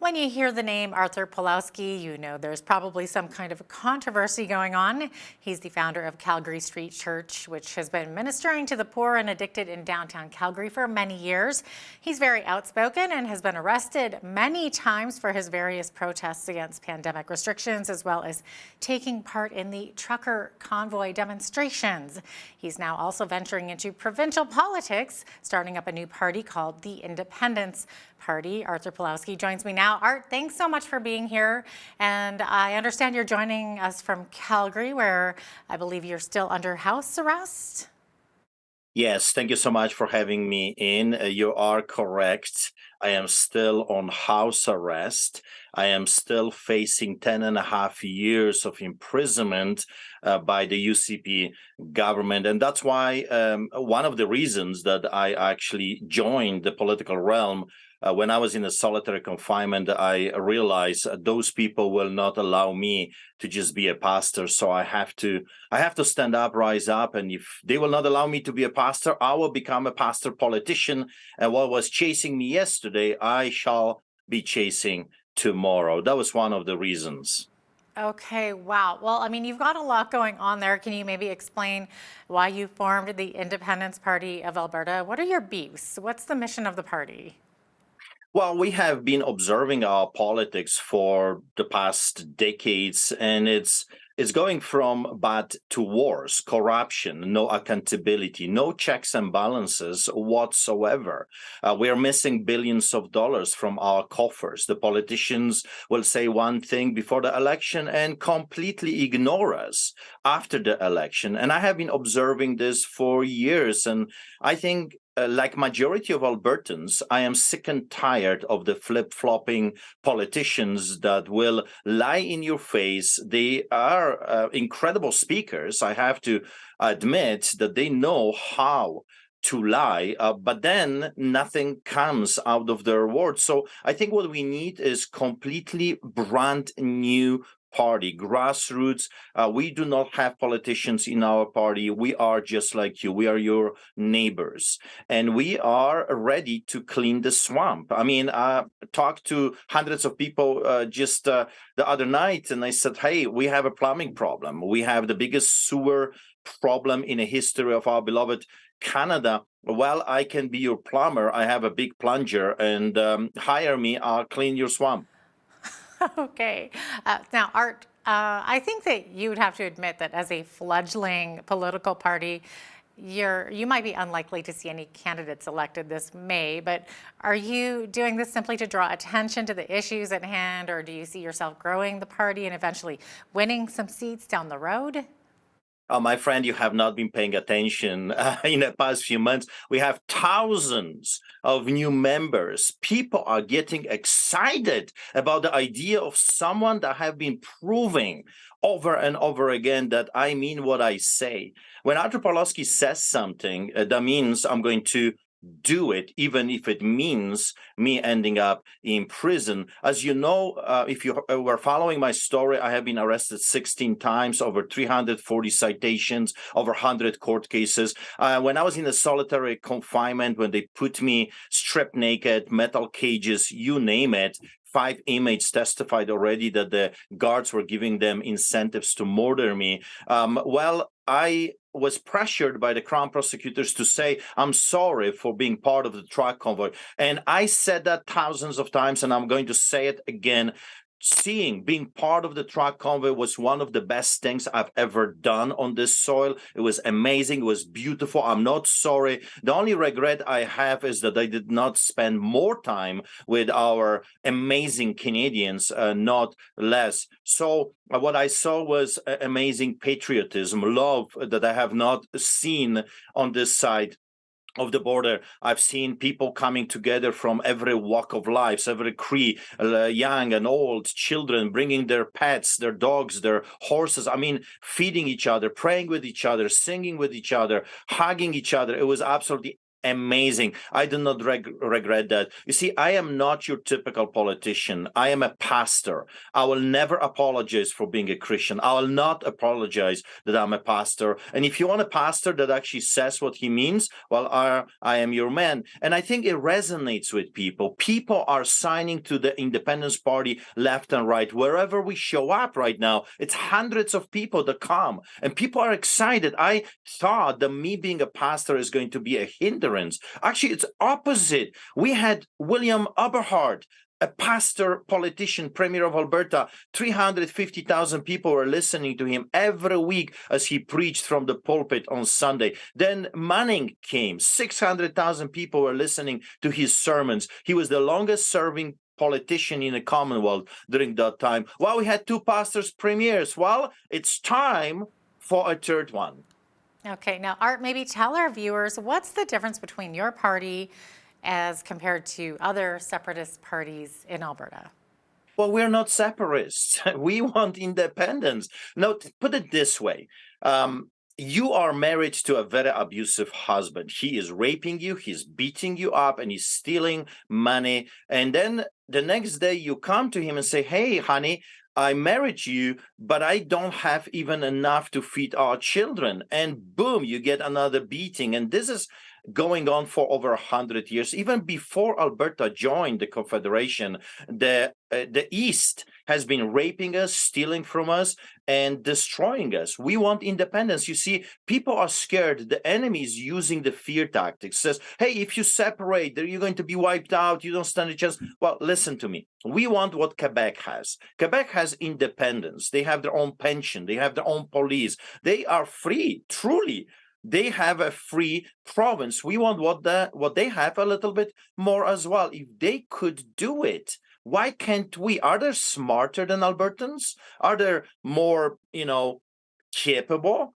When you hear the name Arthur Pulowski, you know there's probably some kind of controversy going on. He's the founder of Calgary Street Church, which has been ministering to the poor and addicted in downtown Calgary for many years. He's very outspoken and has been arrested many times for his various protests against pandemic restrictions, as well as taking part in the trucker convoy demonstrations. He's now also venturing into provincial politics, starting up a new party called the Independence Party. Arthur Pulowski joins me now. Art, thanks so much for being here. And I understand you're joining us from Calgary, where I believe you're still under house arrest. Yes, thank you so much for having me in. You are correct. I am still on house arrest. I am still facing 10 and a half years of imprisonment by the UCP government. And that's why one of the reasons that I actually joined the political realm when I was in a solitary confinement, I realized those people will not allow me to just be a pastor. So I have to stand up, rise up. And if they will not allow me to be a pastor, I will become a pastor politician. And what was chasing me yesterday, I shall be chasing tomorrow. That was one of the reasons. Okay, wow. Well, I mean, you've got a lot going on there. Can you maybe explain why you formed the Independence Party of Alberta? What are your beefs? What's the mission of the party? Well, we have been observing our politics for the past decades, and it's going from bad to worse. Corruption, no accountability, no checks and balances whatsoever. We are missing billions of dollars from our coffers. The politicians will say one thing before the election and completely ignore us after the election. And I have been observing this for years, and I think like majority of Albertans, I am sick and tired of the flip-flopping politicians that will lie in your face. They are incredible speakers. I have to admit that they know how to lie, but then nothing comes out of their words. So I think what we need is completely brand new party, grassroots. We do not have politicians in our party. We are just like you. We are your neighbors, and we are ready to clean the swamp. I mean, I talked to hundreds of people just the other night, and I said, "Hey, we have a plumbing problem. We have the biggest sewer problem in the history of our beloved Canada. Well, I can be your plumber. I have a big plunger, and hire me. I'll clean your swamp." Okay. Now, Art, I think that you would have to admit that as a fledgling political party, you might be unlikely to see any candidates elected this May, but are you doing this simply to draw attention to the issues at hand, or do you see yourself growing the party and eventually winning some seats down the road? My friend, you have not been paying attention in the past few months. We have thousands of new members. People are getting excited about the idea of someone that have been proving over and over again that I mean what I say. When Artur Pawlowski says something, that means I'm going to do it, even if it means me ending up in prison. As you know, if you were following my story, I have been arrested 16 times, over 340 citations, over 100 court cases. When I was in a solitary confinement, when they put me stripped naked, metal cages, you name it, 5 inmates testified already that the guards were giving them incentives to murder me. Well, I was pressured by the Crown prosecutors to say, I'm sorry for being part of the truck convoy. And I said that thousands of times, and I'm going to say it again. Being part of the truck convoy was one of the best things I've ever done on this soil. It was amazing. It was beautiful. I'm not sorry. The only regret I have is that I did not spend more time with our amazing Canadians, not less. So what I saw was amazing patriotism, love that I have not seen on this side of the border. I've seen people coming together from every walk of life, every creed, young and old, children bringing their pets, their dogs, their horses. I mean, feeding each other, praying with each other, singing with each other, hugging each other. It was absolutely amazing. I do not regret that. You see, I am not your typical politician. I am a pastor. I will never apologize for being a Christian. I will not apologize that I'm a pastor. And if you want a pastor that actually says what he means, well, I am your man. And I think it resonates with people. People are signing to the Independence Party left and right. Wherever we show up right now, it's hundreds of people that come, and people are excited. I thought that me being a pastor is going to be a hindrance. Actually, it's opposite. We had William Eberhard, a pastor, politician, premier of Alberta. 350,000 people were listening to him every week as he preached from the pulpit on Sunday. Then Manning came. 600,000 people were listening to his sermons. He was the longest serving politician in the Commonwealth during that time. Well, we had two pastors premiers. Well, it's time for a third one. Okay, now Art, maybe tell our viewers, what's the difference between your party as compared to other separatist parties in Alberta? Well, we're not separatists. We want independence. No, put it this way. You are married to a very abusive husband. He is raping you, he's beating you up, and he's stealing money. And then the next day you come to him and say, hey, honey, I married you, but I don't have even enough to feed our children. And boom, you get another beating. And this is going on for over 100 years. Even before Alberta joined the Confederation, the East has been raping us, stealing from us, and destroying us. We want independence. You see, people are scared. The enemy is using the fear tactics. Says, hey, if you separate, you're going to be wiped out. You don't stand a chance. Well, listen to me. We want what Quebec has. Quebec has independence. They have their own pension. They have their own police. They are free, truly. They have a free province. We want what they have a little bit more as well. If they could do it, why can't we? Are they smarter than Albertans? Are they more, capable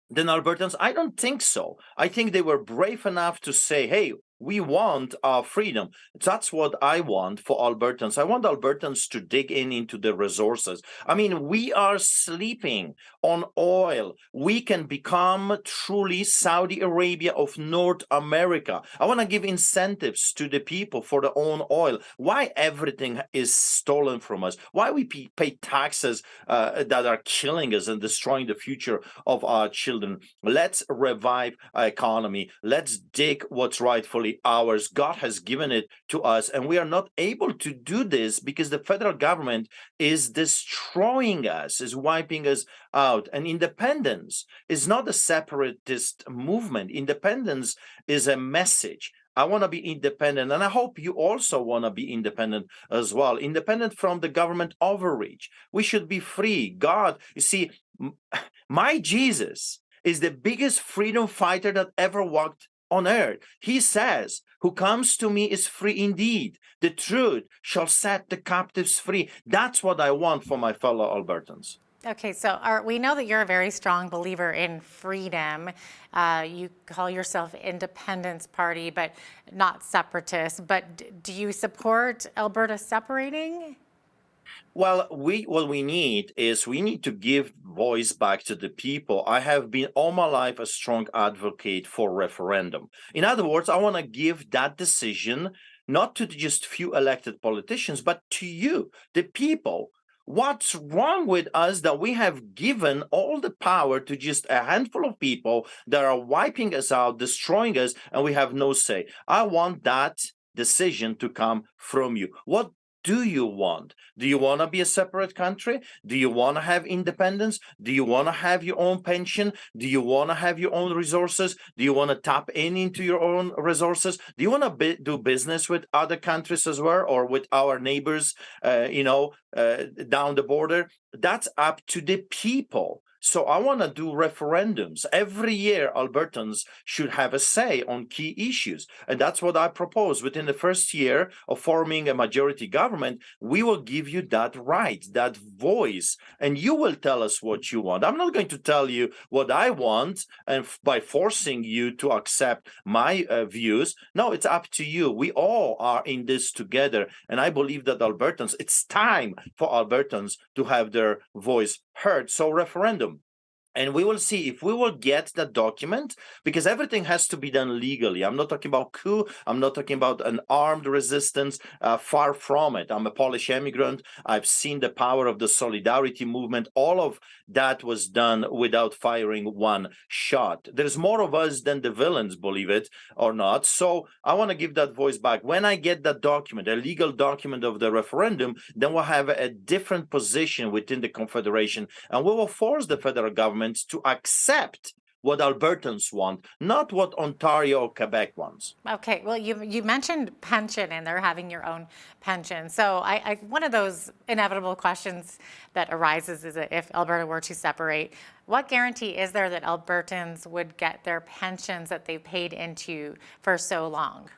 than Albertans? I don't think so. I think they were brave enough to say, hey, we want our freedom. That's what I want for Albertans. I want Albertans to dig into the resources. I mean, we are sleeping on oil. We can become truly Saudi Arabia of North America. I want to give incentives to the people for their own oil. Why everything is stolen from us? Why we pay taxes that are killing us and destroying the future of our children? Let's revive our economy. Let's dig what's rightfully ours. God has given it to us, and we are not able to do this because the federal government is destroying us, is wiping us out. And independence is not a separatist movement. Independence is a message. I want to be independent, and I hope you also want to be independent as well. Independent from the government overreach. We should be free. God, you see, my Jesus is the biggest freedom fighter that ever walked on earth. He says, who comes to me is free indeed. The truth shall set the captives free. That's what I want for my fellow Albertans. Okay, so Art, we know that you're a very strong believer in freedom. You call yourself Independence Party, but not separatist. But do you support Alberta separating? Well, what we need to give voice back to the people. I have been all my life a strong advocate for referendum. In other words, I want to give that decision not to just few elected politicians, but to you, the people. What's wrong with us that we have given all the power to just a handful of people that are wiping us out, destroying us, and we have no say? I want that decision to come from you. What do you want? Do you want to be a separate country? Do you want to have independence? Do you want to have your own pension? Do you want to have your own resources? Do you want to tap into your own resources? Do you want to do business with other countries as well, or with our neighbors, down the border? That's up to the people. So I want to do referendums. Every year, Albertans should have a say on key issues. And that's what I propose. Within the first year of forming a majority government, we will give you that right, that voice, and you will tell us what you want. I'm not going to tell you what I want and by forcing you to accept my views. No, it's up to you. We all are in this together. And I believe that Albertans, it's time for Albertans to have their voice heard. So referendum. And we will see if we will get that document, because everything has to be done legally. I'm not talking about coup. I'm not talking about an armed resistance. Far from it. I'm a Polish immigrant. I've seen the power of the solidarity movement. All of that was done without firing one shot. There's more of us than the villains, believe it or not. So I want to give that voice back. When I get that document, a legal document of the referendum, then we'll have a different position within the Confederation, and we will force the federal government to accept what Albertans want, not what Ontario or Quebec wants. Okay, well, you mentioned pension and they're having your own pension. So one of those inevitable questions that arises is that if Alberta were to separate, what guarantee is there that Albertans would get their pensions that they paid into for so long?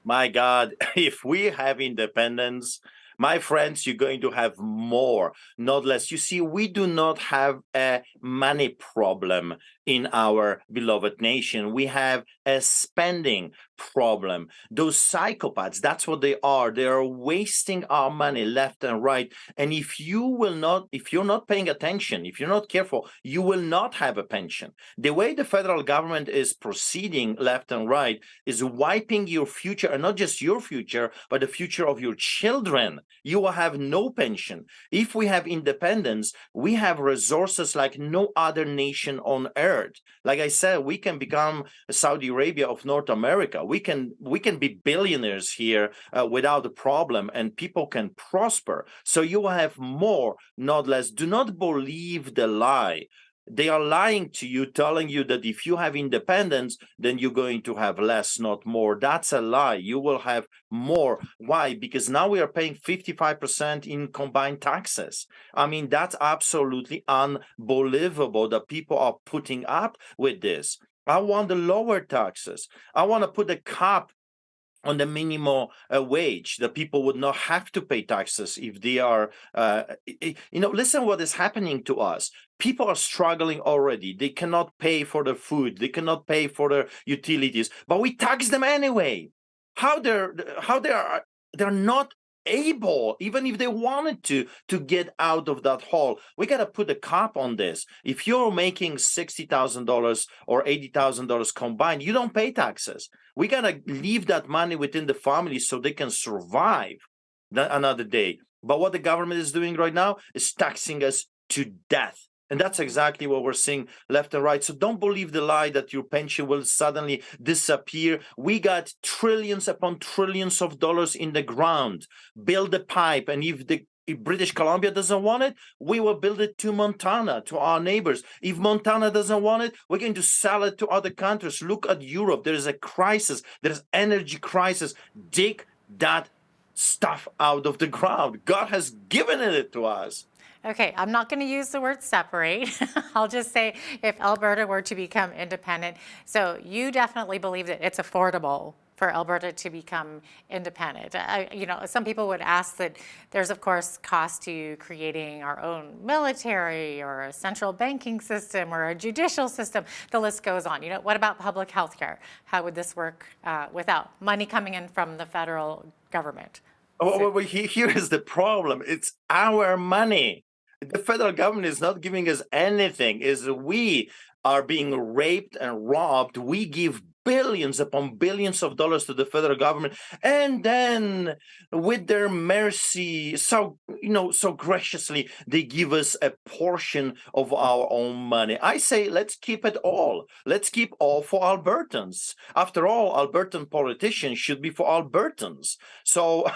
My God, if we have independence, my friends, you're going to have more, not less. You see, we do not have a money problem in our beloved nation. We have a spending problem. Those psychopaths, that's what they are. They are wasting our money left and right. And if you're not paying attention, if you're not careful, you will not have a pension. The way the federal government is proceeding left and right is wiping your future, and not just your future, but the future of your children. You will have no pension. If we have independence, we have resources like no other nation on earth. Like I said, we can become Saudi Arabia of North America. We can be billionaires here without a problem, and people can prosper. So you will have more, not less. Do not believe the lie. They are lying to you, telling you that if you have independence, then you're going to have less, not more. That's a lie. You will have more. Why? Because now we are paying 55% in combined taxes. I mean, that's absolutely unbelievable that people are putting up with this. I want the lower taxes. I want to put a cap on the minimum wage, that people would not have to pay taxes if they are, listen what is happening to us. People are struggling already. They cannot pay for their food. They cannot pay for their utilities, but we tax them anyway. They're not able, even if they wanted to get out of that hole. We got to put a cap on this. If you're making $60,000 or $80,000 combined, you don't pay taxes. We got to leave that money within the family so they can survive another day. But what the government is doing right now is taxing us to death. And that's exactly what we're seeing left and right. So don't believe the lie that your pension will suddenly disappear. We got trillions upon trillions of dollars in the ground. Build the pipe. And if British Columbia doesn't want it, we will build it to Montana, to our neighbors. If Montana doesn't want it, we're going to sell it to other countries. Look at Europe. There is a crisis. There's energy crisis. Dig that stuff out of the ground. God has given it to us. Okay, I'm not going to use the word separate. I'll just say if Alberta were to become independent. So you definitely believe that it's affordable for Alberta to become independent. Some people would ask that there's, of course, cost to creating our own military or a central banking system or a judicial system. The list goes on. What about public health care? How would this work without money coming in from the federal government? Well, here is the problem. It's our money. The federal government is not giving us anything. We are being raped and robbed. We give billions upon billions of dollars to the federal government, and then with their mercy, so graciously, they give us a portion of our own money. I say, let's keep it all. Let's keep all for Albertans. After all, Albertan politicians should be for Albertans. So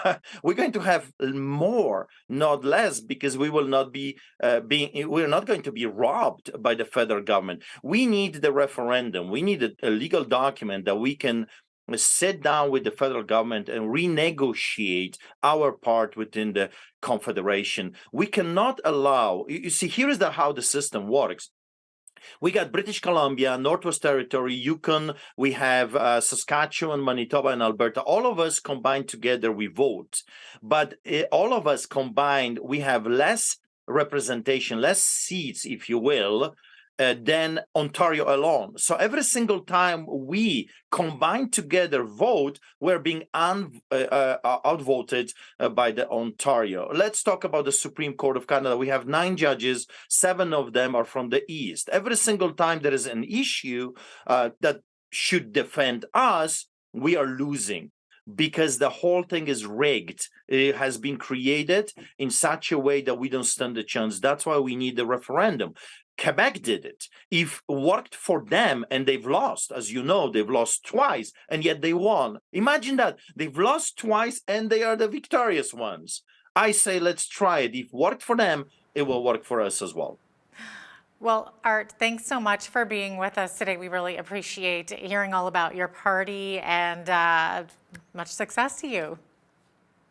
we're going to have more, not less, because we will not be we're not going to be robbed by the federal government. We need the referendum. We need a legal document that we can sit down with the federal government and renegotiate our part within the Confederation. We cannot allow, you see, here is how the system works. We got British Columbia, Northwest Territory, Yukon, we have Saskatchewan, Manitoba, and Alberta. All of us combined together, we vote. But all of us combined, we have less representation, less seats, if you will, than Ontario alone. So every single time we combine together vote, we're being outvoted by the Ontario. Let's talk about the Supreme Court of Canada. We have 9 judges, 7 of them are from the East. Every single time there is an issue that should defend us, we are losing, because the whole thing is rigged. It has been created in such a way that we don't stand a chance. That's why we need the referendum. Quebec did it. If worked for them, and they've lost, as you know, they've lost twice, and yet they won. Imagine that. They've lost twice, and they are the victorious ones. I say, let's try it. If it worked for them, it will work for us as well. Well, Art, thanks so much for being with us today. We really appreciate hearing all about your party, and much success to you.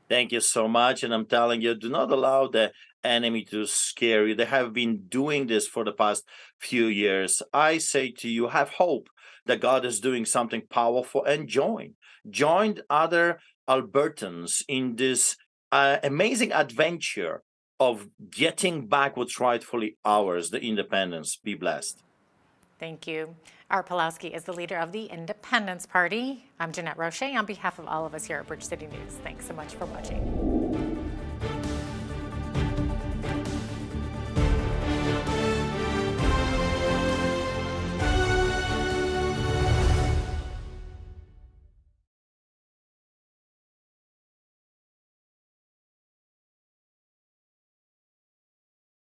Thank you so much. And I'm telling you, do not allow the enemy to scare you. They have been doing this for the past few years. I say to you, have hope that God is doing something powerful, and join other Albertans in this amazing adventure of getting back what's rightfully ours, the independence. Be blessed. Thank you. Art Pawlowski is the leader of the Independence Party. I'm Jeanette Roche on behalf of all of us here at Bridge City News. Thanks so much for watching.